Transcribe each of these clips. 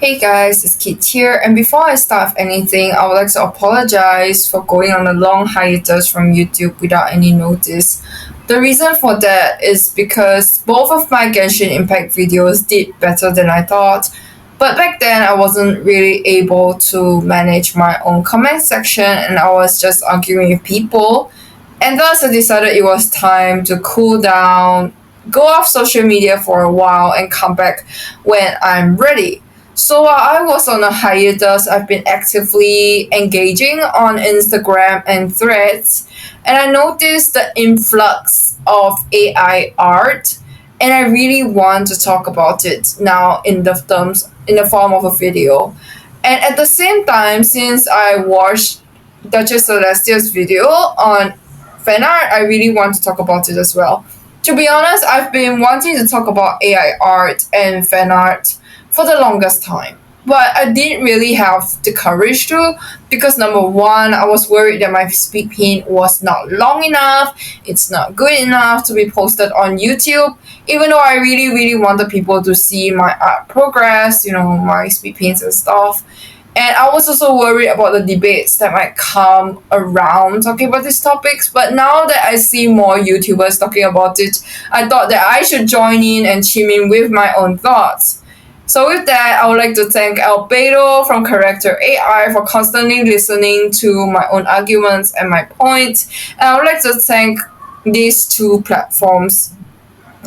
Hey guys, it's Kit here, and before I start with anything, I would like to apologize for going on a long hiatus from YouTube without any notice. The reason for that is because both of my Genshin Impact videos did better than I thought, but back then I wasn't really able to manage my own comment section and I was just arguing with people, and thus I decided it was time to cool down, go off social media for a while, and come back when I'm ready. So while I was on a hiatus, I've been actively engaging on Instagram and Threads, and I noticed the influx of AI art, and I really want to talk about it now in the form of a video. And at the same time, since I watched Duchess Celestia's video on Fanart, I really want to talk about it as well. To be honest, I've been wanting to talk about AI art and fan art for the longest time. But I didn't really have the courage to because number one, I was worried that my speed paint was not long enough, it's not good enough to be posted on YouTube, even though I really wanted people to see my art progress, my speed paints and stuff. And I was also worried about the debates that might come around talking about these topics. But now that I see more YouTubers talking about it, I thought that I should join in and chime in with my own thoughts. So with that, I would like to thank Albedo from Character AI for constantly listening to my own arguments and my points. And I would like to thank these two platforms,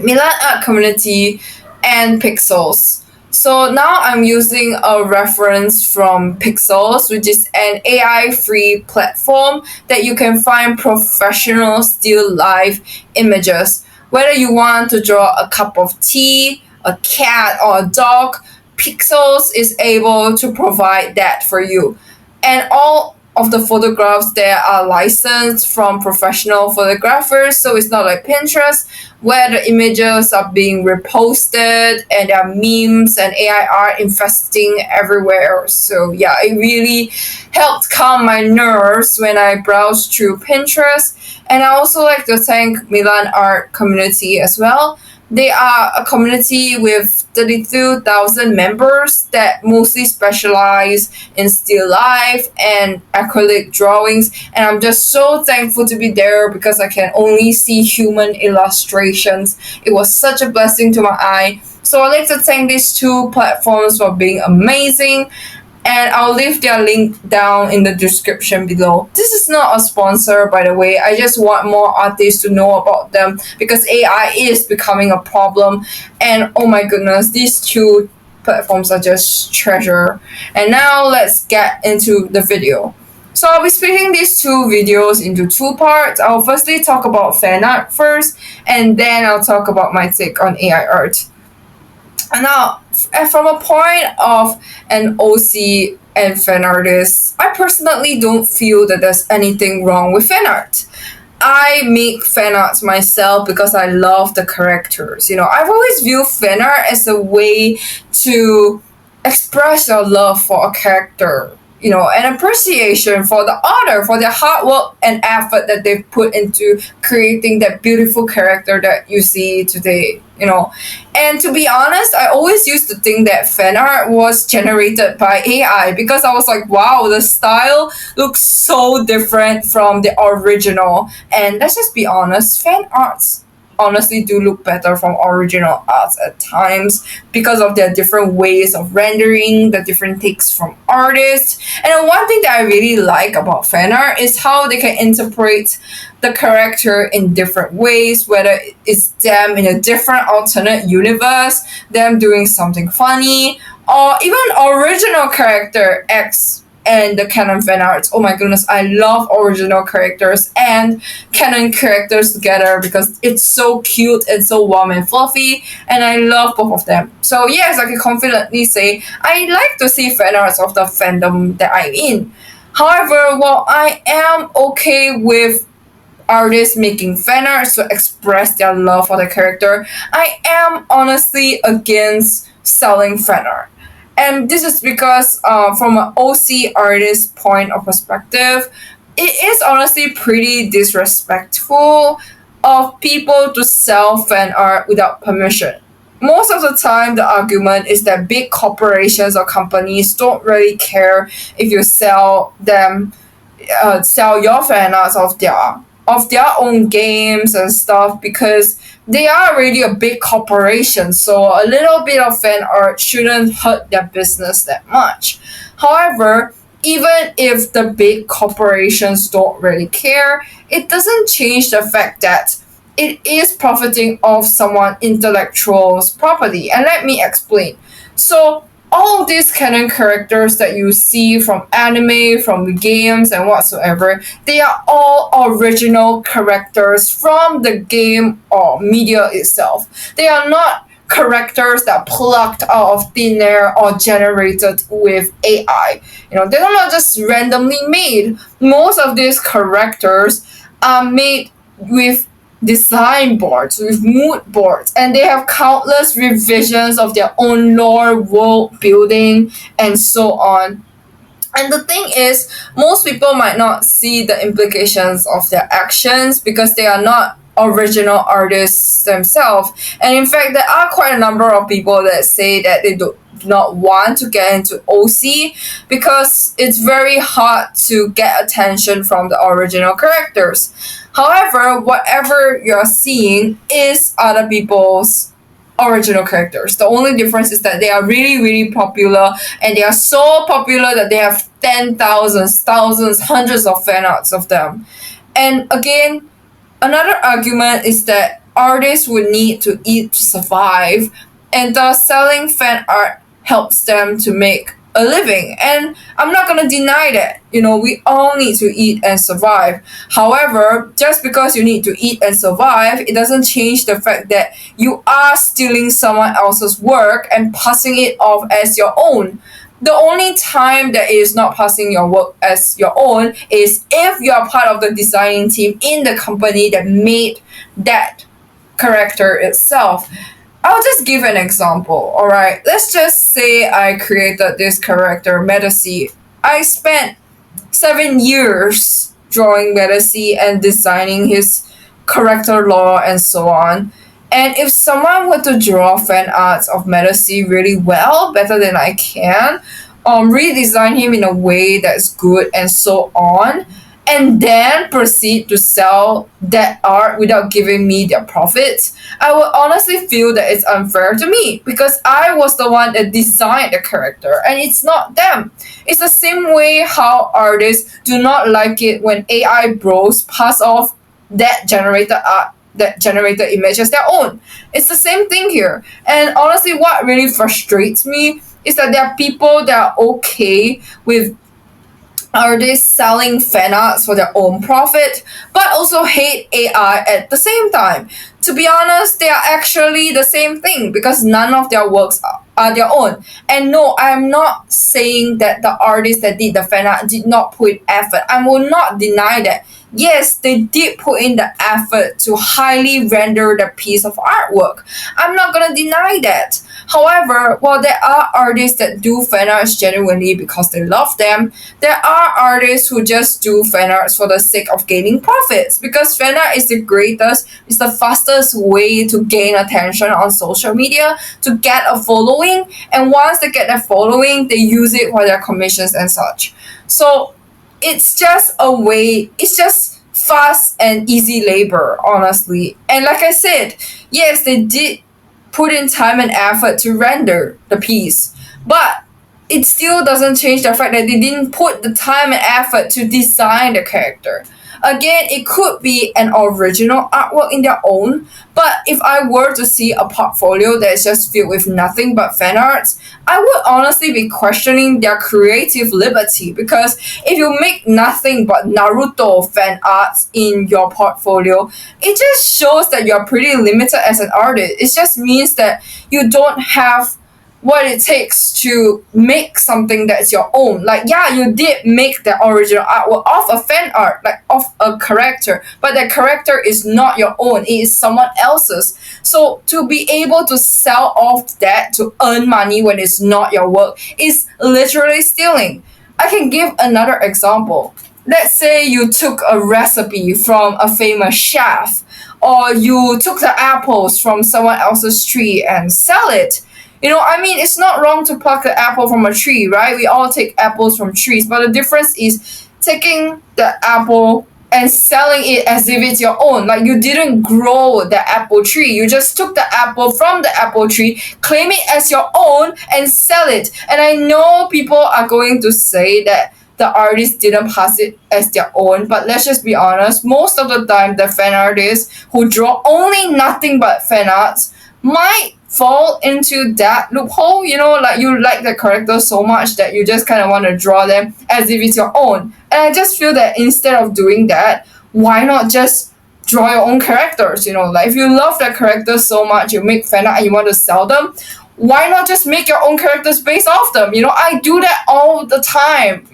Milan Art Community and Pexels. So now I'm using a reference from Pexels, which is an AI-free platform that you can find professional still life images. Whether you want to draw a cup of tea, a cat, or a dog, Pixels is able to provide that for you. And all of the photographs there are licensed from professional photographers, so it's not like Pinterest where the images are being reposted and there are memes and AI art infesting everywhere. So yeah, it really helped calm my nerves when I browsed through Pinterest. And I also like to thank Milan Art Community as well. They are a community with 32,000 members that mostly specialize in still life and acrylic drawings. And I'm just so thankful to be there because I can only see human illustrations. It was such a blessing to my eye. So I'd like to thank these two platforms for being amazing, and I'll leave their link down in the description below. This is not a sponsor, by the way. I just want more artists to know about them because AI is becoming a problem. And oh my goodness, these two platforms are just treasure. And now let's get into the video. So I'll be splitting these two videos into two parts. I'll firstly talk about fan art first, and then I'll talk about my take on AI art. Now, from a point of an OC and fan artist, I personally don't feel that there's anything wrong with fan art. I make fan arts myself because I love the characters. I've always viewed fan art as a way to express your love for a character, an appreciation for the author, for their hard work and effort that they've put into creating that beautiful character that you see today. And to be honest, I always used to think that fan art was generated by AI because I was like, wow, the style looks so different from the original. And let's just be honest, fan arts honestly do look better from original arts at times because of their different ways of rendering, the different takes from artists. And one thing that I really like about fan art is how they can interpret the character in different ways, whether it's them in a different alternate universe, them doing something funny, or even original character X and the canon fan arts. Oh my goodness, I love original characters and canon characters together because it's so cute and so warm and fluffy, and I love both of them. So yes, I can confidently say I like to see fan arts of the fandom that I'm in. However, while I am okay with artists making fan arts to express their love for the character, I am honestly against selling fan art. And this is because from an OC artist point of perspective, it is honestly pretty disrespectful of people to sell fan art without permission. most of the time the argument is that big corporations or companies don't really care if you sell your fan arts of their own games and stuff, because they are already a big corporation, so a little bit of fan art shouldn't hurt their business that much. However, even if the big corporations don't really care, it doesn't change the fact that it is profiting off someone intellectual's property. And let me explain. So all of these canon characters that you see from anime, from games, and whatsoever, they are all original characters from the game or media itself. They are not characters that plucked out of thin air or generated with AI. They're not just randomly made. Most of these characters are made with design boards, with mood boards, and they have countless revisions of their own lore, world building, and so on. And the thing is, most people might not see the implications of their actions because they are not original artists themselves. And in fact, there are quite a number of people that say that they do not want to get into OC because it's very hard to get attention from the original characters. However, whatever you're seeing is other people's original characters. The only difference is that they are really, really popular, and they are so popular that they have 10,000s, thousands, hundreds of fan arts of them. And again, another argument is that artists would need to eat to survive, and thus selling fan art helps them to make a living. And I'm not gonna deny that. We all need to eat and survive. However, just because you need to eat and survive, it doesn't change the fact that you are stealing someone else's work and passing it off as your own. The only time that it is not passing your work as your own is if you are part of the designing team in the company that made that character itself. I'll just give an example, alright? Let's just say I created this character, Medici. I spent 7 years drawing Medici and designing his character lore and so on. And if someone were to draw fan arts of Medici really well, better than I can, redesign him in a way that's good and so on, and then proceed to sell that art without giving me their profits, I would honestly feel that it's unfair to me because I was the one that designed the character and it's not them. It's the same way how artists do not like it when AI bros pass off that generated art, that generated image as their own. It's the same thing here. And honestly, what really frustrates me is that there are people that are okay with artists selling fan arts for their own profit, but also hate AI at the same time. To be honest, they are actually the same thing because none of their works are their own. And no, I am not saying that the artists that did the fan art did not put in effort. I will not deny that. Yes, they did put in the effort to highly render the piece of artwork. I'm not gonna deny that. However, while there are artists that do fan arts genuinely because they love them, there are artists who just do fan arts for the sake of gaining profits because fan art is the greatest, it's the fastest way to gain attention on social media, to get a following, and once they get that following, they use it for their commissions and such. So it's just a way, it's just fast and easy labor, honestly. And like I said, yes, they did put in time and effort to render the piece, but it still doesn't change the fact that they didn't put the time and effort to design the character. Again, it could be an original artwork in their own, but if I were to see a portfolio that is just filled with nothing but fan arts, I would honestly be questioning their creative liberty because if you make nothing but Naruto fan arts in your portfolio, it just shows that you're pretty limited as an artist. It just means that you don't have what it takes to make something that's your own. Like, yeah, you did make the original artwork of a fan art, like of a character, but that character is not your own, it is someone else's. So to be able to sell off that to earn money when it's not your work is literally stealing. I can give another example. let's say you took a recipe from a famous chef, or you took the apples from someone else's tree and sell it. I mean, it's not wrong to pluck the apple from a tree, right? We all take apples from trees, but the difference is taking the apple and selling it as if it's your own. Like, you didn't grow the apple tree. You just took the apple from the apple tree, claim it as your own, and sell it. And I know people are going to say that the artist didn't pass it as their own, but let's just be honest, most of the time the fan artists who draw only nothing but fan arts might fall into that loophole. Like, you like the character so much that you just kind of want to draw them as if it's your own. And I just feel that instead of doing that, why not just draw your own characters? Like, if you love that character so much, you make fan art and you want to sell them, why not just make your own characters based off them? I do that all the time.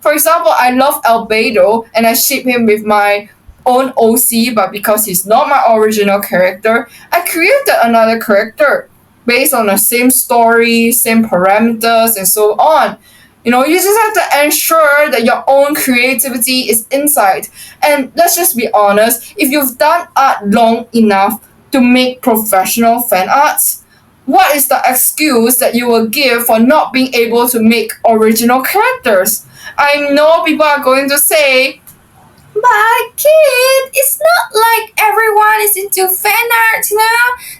For example, I love Albedo, and I ship him with my own OC, but because he's not my original character, I created another character based on the same story, same parameters, and so on. You just have to ensure that your own creativity is inside. And let's just be honest, if you've done art long enough to make professional fan arts, what is the excuse that you will give for not being able to make original characters? I know people are going to say, but kid, it's not like everyone is into fan art.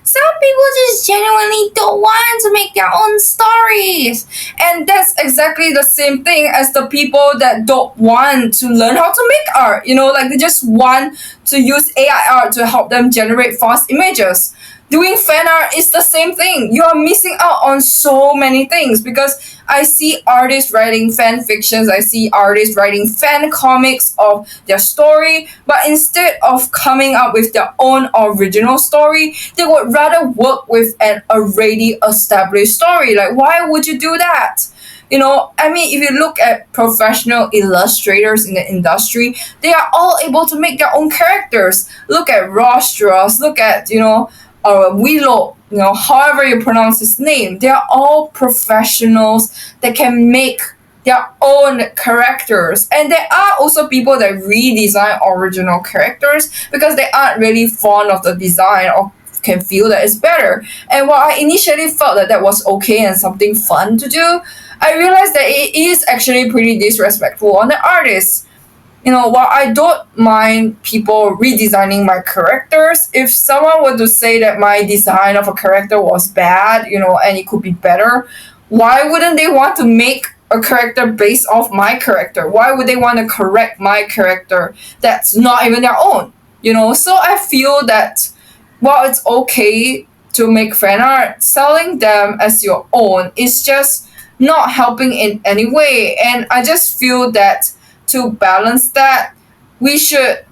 Some people just genuinely don't want to make their own stories. And that's exactly the same thing as the people that don't want to learn how to make art. Like, they just want to use AI art to help them generate fast images. Doing fan art is the same thing. You are missing out on so many things, because I see artists writing fan fictions, I see artists writing fan comics of their story, but instead of coming up with their own original story, they would rather work with an already established story. Like, why would you do that? I mean, if you look at professional illustrators in the industry, they are all able to make their own characters. Look at Rostros, look at, Willow, however you pronounce his name. They are all professionals that can make their own characters. And there are also people that redesign original characters because they aren't really fond of the design or can feel that it's better. And while I initially felt that that was okay and something fun to do, I realized that it is actually pretty disrespectful on the artists. While I don't mind people redesigning my characters, if someone were to say that my design of a character was bad, and it could be better, why wouldn't they want to make a character based off my character? Why would they want to correct my character that's not even their own? So I feel that while it's okay to make fan art, selling them as your own is just not helping in any way. And I just feel that to balance that, we should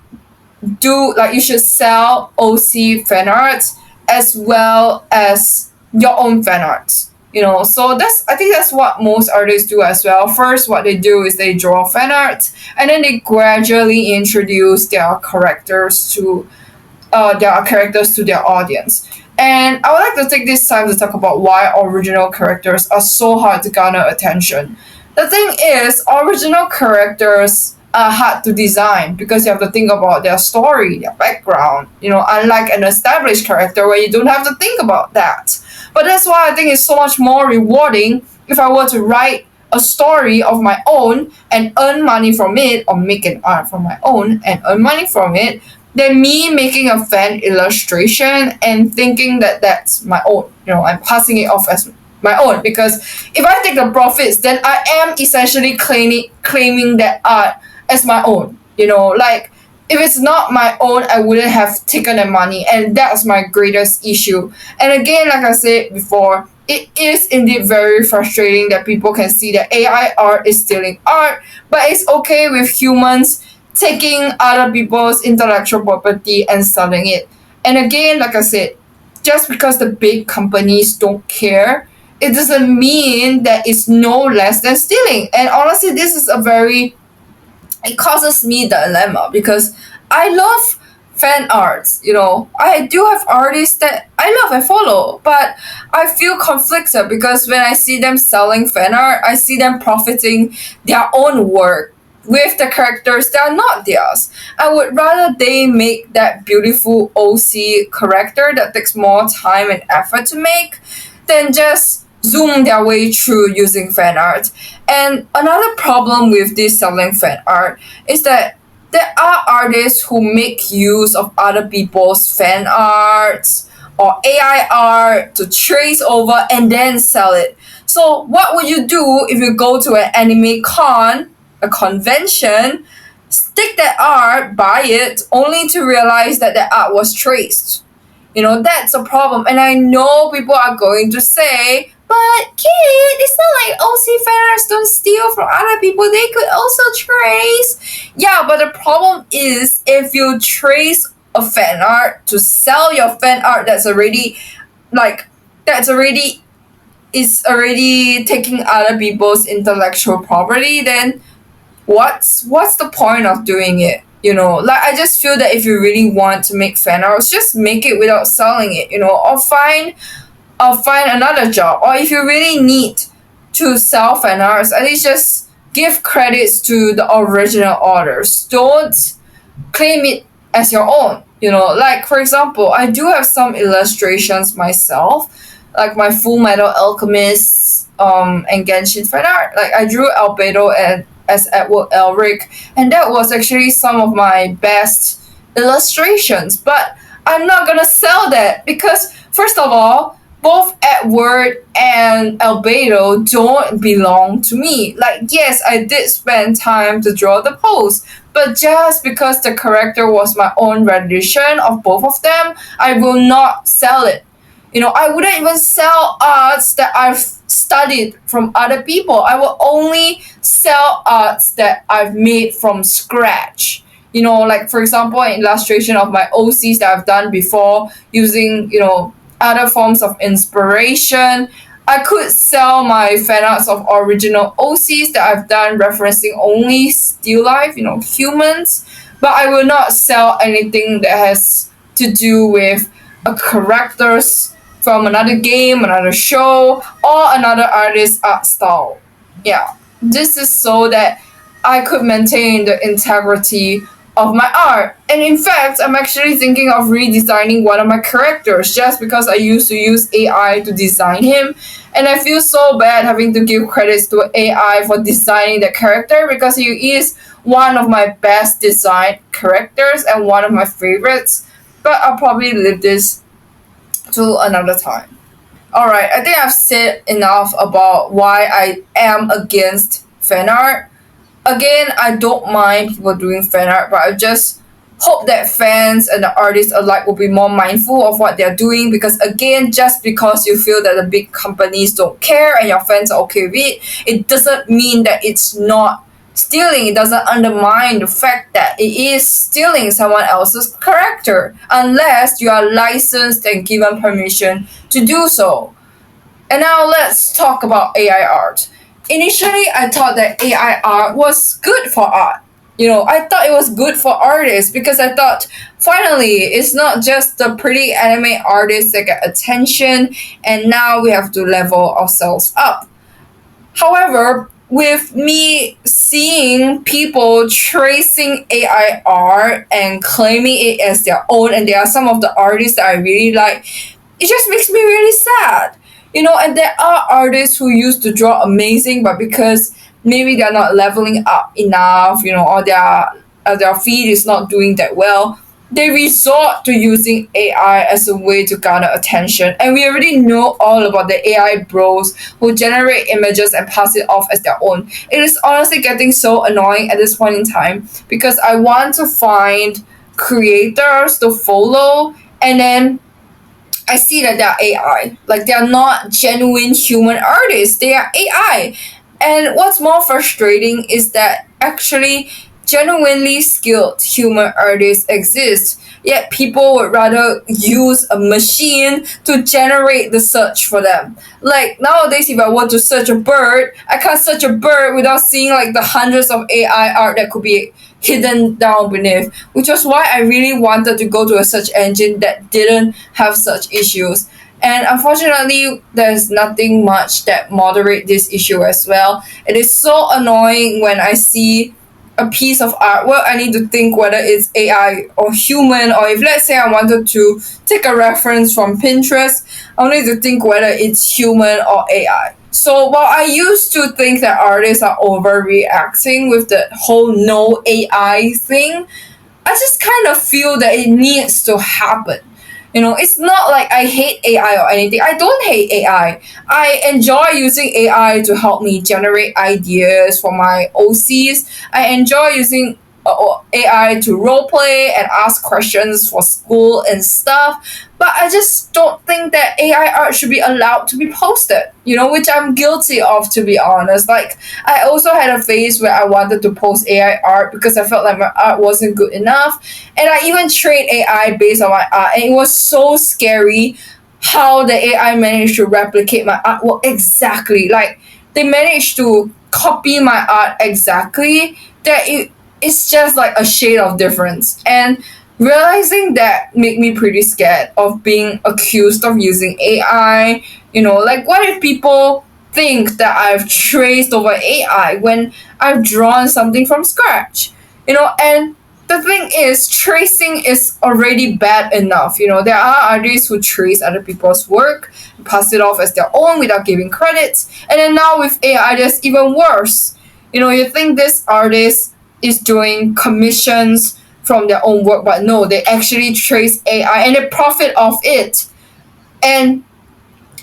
you should sell OC fan arts as well as your own fan arts. So I think that's what most artists do as well. First, what they do is they draw fan art, and then they gradually introduce their characters to their audience. And I would like to take this time to talk about why original characters are so hard to garner attention. The thing is, original characters are hard to design because you have to think about their story, their background, unlike an established character where you don't have to think about that. But that's why I think it's so much more rewarding if I were to write a story of my own and earn money from it, or make an art from my own and earn money from it, than me making a fan illustration and thinking that that's my own. I'm passing it off as my own, because if I take the profits, then I am essentially claiming that art as my own. Like, if it's not my own, I wouldn't have taken the money, and that's my greatest issue. And again, like I said before, it is indeed very frustrating that people can see that AI art is stealing art, but it's okay with humans taking other people's intellectual property and selling it. And again, like I said, just because the big companies don't care, it doesn't mean that it's no less than stealing. And honestly, it causes me the dilemma, because I love fan arts. I do have artists that I love and follow, but I feel conflicted because when I see them selling fan art, I see them profiting their own work with the characters that are not theirs. I would rather they make that beautiful OC character that takes more time and effort to make than just zoom their way through using fan art. And another problem with this selling fan art is that there are artists who make use of other people's fan arts or AI art to trace over and then sell it. So what would you do if you go to an anime con, a convention, stick that art, buy it, only to realize that the art was traced? That's a problem. And I know people are going to say, but kid, it's not like OC fan artists don't steal from other people. They could also trace. Yeah, but the problem is if you trace a fan art to sell your fan art like that's already is already taking other people's intellectual property, then what's the point of doing it? Like I just feel that if you really want to make fan arts, just make it without selling it, or find another job. Or if you really need to sell fan arts, at least just give credits to the original authors. Don't claim it as your own. Like for example, I do have some illustrations myself, like my Full Metal Alchemist and Genshin fan art. Like I drew Albedo and as Edward Elric, and that was actually some of my best illustrations. But I'm not gonna sell that because first of all, both Edward and Albedo don't belong to me. Like yes, I did spend time to draw the pose, but just because the character was my own rendition of both of them, I will not sell it. I wouldn't even sell arts that I've studied from other people. I will only sell arts that I've made from scratch. Like for example, an illustration of my OCs that I've done before using, other forms of inspiration. I could sell my fan arts of original OCs that I've done referencing only still life, humans, but I will not sell anything that has to do with a character's from another game, another show, or another artist's art style. Yeah, this is so that I could maintain the integrity of my art. And in fact, I'm actually thinking of redesigning one of my characters just because I used to use AI to design him. And I feel so bad having to give credits to AI for designing the character because he is one of my best designed characters and one of my favorites. But I'll probably leave this to another time. Alright, I think I've said enough about why I am against fan art. Again, I don't mind people doing fan art, but I just hope that fans and the artists alike will be more mindful of what they're doing because again, just because you feel that the big companies don't care and your fans are okay with it doesn't mean that it's not stealing. It doesn't undermine the fact that it is stealing someone else's character unless you are licensed and given permission to do so. And now let's talk about AI art. Initially, I thought that AI art was good for art. I thought it was good for artists because I thought finally it's not just the pretty anime artists that get attention and now we have to level ourselves up. However, with me seeing people tracing AI art and claiming it as their own, and there are some of the artists that I really like, it just makes me really sad. And there are artists who used to draw amazing, but because maybe they're not leveling up enough, or their feed is not doing that well, they resort to using AI as a way to garner attention. And we already know all about the AI bros who generate images and pass it off as their own. It is honestly getting so annoying at this point in time because I want to find creators to follow and then I see that they're AI. Like they're not genuine human artists. They are AI. And what's more frustrating is that actually genuinely skilled human artists exist, yet people would rather use a machine to generate the search for them. Like nowadays, if I want to search a bird, I can't search a bird without seeing like the hundreds of AI art that could be hidden down beneath, which was why I really wanted to go to a search engine that didn't have such issues. And unfortunately, there's nothing much that moderate this issue as well. It is so annoying when I see a piece of artwork, I need to think whether it's AI or human, or if let's say I wanted to take a reference from Pinterest, I'll need to think whether it's human or AI. So while I used to think that artists are overreacting with the whole no AI thing, I just kind of feel that it needs to happen. It's not like I hate AI or anything. I don't hate AI. I enjoy using AI to help me generate ideas for my OCs. I enjoy using AI to role play and ask questions for school and stuff. But I just don't think that AI art should be allowed to be posted, which I'm guilty of, to be honest. Like, I also had a phase where I wanted to post AI art because I felt like my art wasn't good enough. And I even trained AI based on my art. And it was so scary how the AI managed to replicate my art. Well, exactly. Like, they managed to copy my art exactly, that it's just like a shade of difference. And realizing that made me pretty scared of being accused of using AI. Like, what if people think that I've traced over AI when I've drawn something from scratch? And the thing is, tracing is already bad enough. There are artists who trace other people's work, pass it off as their own without giving credits. And then now with AI, there's even worse. You think this artist is doing commissions from their own work, but no, they actually trace AI and they profit off it. And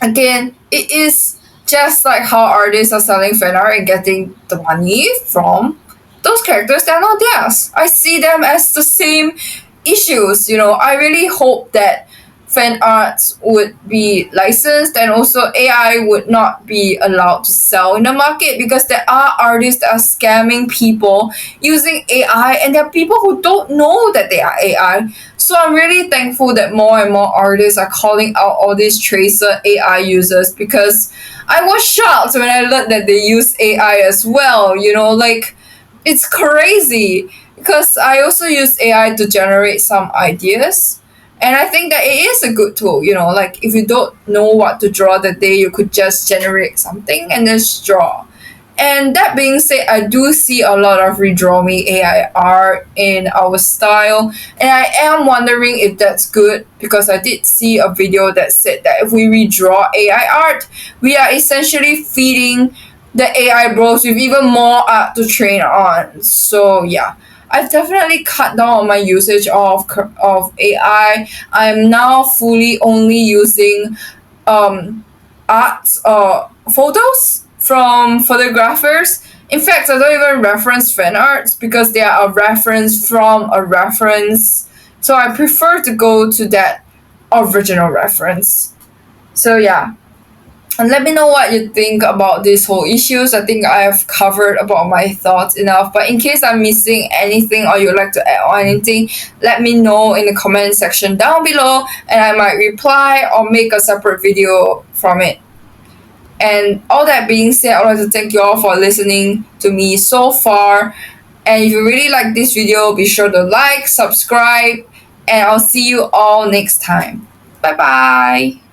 again, it is just like how artists are selling fan art and getting the money from those characters that are not theirs. I see them as the same issues. I really hope that fan arts would be licensed, and also AI would not be allowed to sell in the market, because there are artists that are scamming people using AI, and there are people who don't know that they are AI. So I'm really thankful that more and more artists are calling out all these tracer AI users, because I was shocked when I learned that they use AI as well. Like, it's crazy, because I also use AI to generate some ideas. And I think that it is a good tool. Like, if you don't know what to draw that day, you could just generate something and then draw. And that being said, I do see a lot of redraw me AI art in our style, and I am wondering if that's good, because I did see a video that said that if we redraw AI art, we are essentially feeding the AI bros with even more art to train on. So yeah, I've definitely cut down on my usage of AI. I'm now fully only using art photos from photographers. In fact, I don't even reference fan arts, because they are a reference from a reference. So I prefer to go to that original reference. So yeah, and let me know what you think about these whole issues. I think I have covered about my thoughts enough. But in case I'm missing anything or you'd like to add on anything, let me know in the comment section down below, and I might reply or make a separate video from it. And all that being said, I'd like to thank you all for listening to me so far. And if you really like this video, be sure to like, subscribe, and I'll see you all next time. Bye bye.